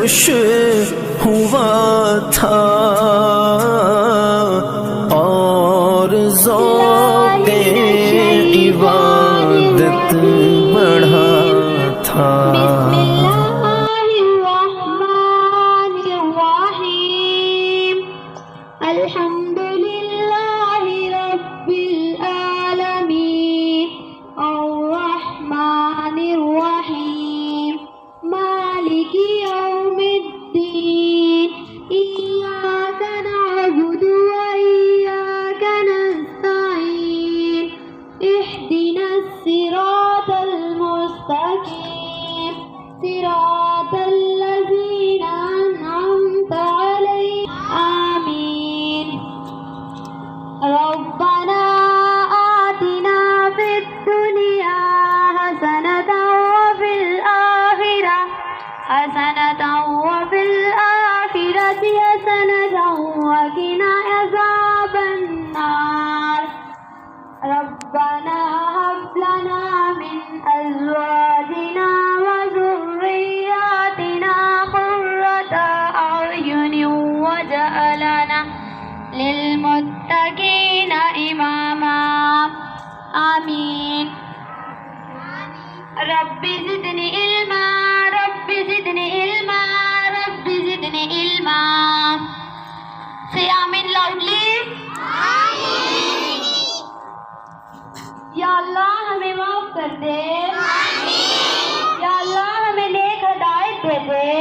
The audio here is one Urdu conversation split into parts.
خوش ہوا تھا اور ذوق عبادت بڑھا تھا۔ الحمد للہ رب العالمین الرحمن الرحیم مالک یوم الدین ایاک نعبد وإیاک نستعین اہدنا الصراط المستقیم صراط الذین انعمت علیہم آمین۔ ربنا آتنا فی الدنیا حسنة وفی الآخرة حسنة وفی الآخرة حسنة وقنا عذاب النار۔ ربنا هب لنا من أزواجنا وذرياتنا قرة أعين واجعلنا للمتقين إماما آمین۔ رب زدنی علما رب زدنی علما رب زدنی علما۔ Say آمین loudly۔ یا اللہ ہمیں معاف کر دے، یا اللہ ہمیں نیک ہدایت دے دے،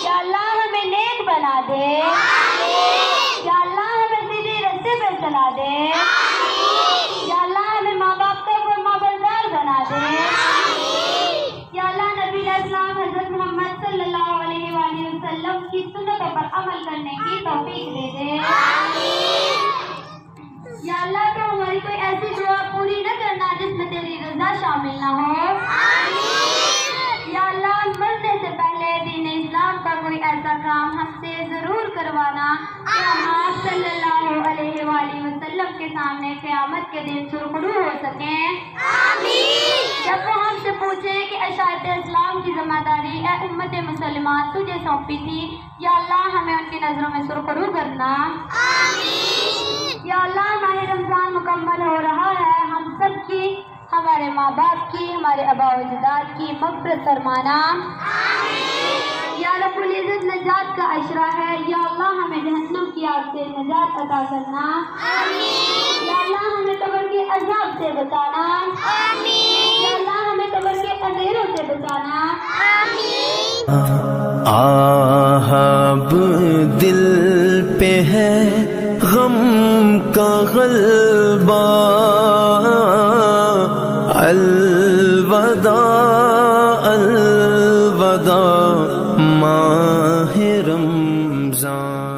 یا اللہ ہمیں نیک بنا دے، یا اللہ ہمیں سیدھے راستے پر چلا دے، یا اللہ ہمیں ماں باپ کا فرمانبردار بنا دے، یا اللہ نبی اسلام حضرت محمد صلی اللہ علیہ وآلہ وسلم کی سنتوں پر عمل کرنے کی توفیق دے دے۔ یا اللہ تو ہماری کوئی ایسی دعا پوری نہ کرنا جس میں تیری رضا شامل نہ ہو۔ یا اللہ مرنے سے پہلے دین اسلام کا کوئی ایسا کام ہم سے ضرور کروانا کہ ہم آپ صلی اللہ علیہ وآلہ وسلم کے سامنے قیامت کے دن سرخرو ہو سکیں۔ جب وہ ہم سے پوچھیں کہ اشاعت اسلام کی ذمہ داری اے امت مسلمان تجھے سونپی تھی، یا اللہ ہمیں ان کی نظروں میں سرخرو کرنا۔ یا اللہ ماہ رمضان مکمل ہو رہا ہے، ہم سب کی، ہمارے ماں باپ کی، ہمارے آباء و اجداد کی مغفرت فرمانا۔ یا رب العزت نجات کا عشرہ ہے، یا اللہ ہمیں جہنم کی آگ سے نجات عطا کرنا۔ یا اللہ ہمیں قبر کے عذاب سے بچانا، یا اللہ ہمیں قبر کے اندھیروں سے بچانا۔ آہب دل پہ ہے غم کا غلبہ، الوداع الوداع ماہ رمضان،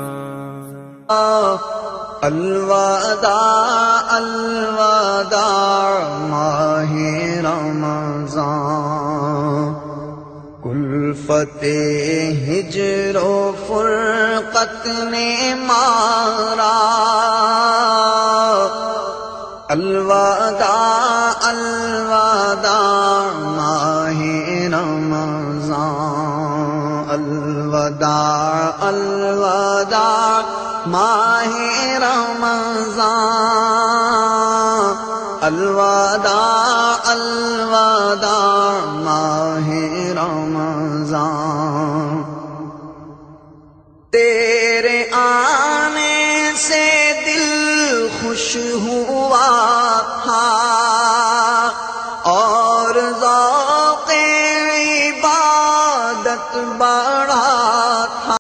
الوداع الوداع ماہ رمضان، کلفت ہجر و فرقت نے مارا، الوداع الوداع ماہ رمضان، الوداع الوداع ماہ رمضان، الوداع الوداع ماہ رمضان، تیرے آنے سے دل خوش ہوا تھا اور ذوق عبادت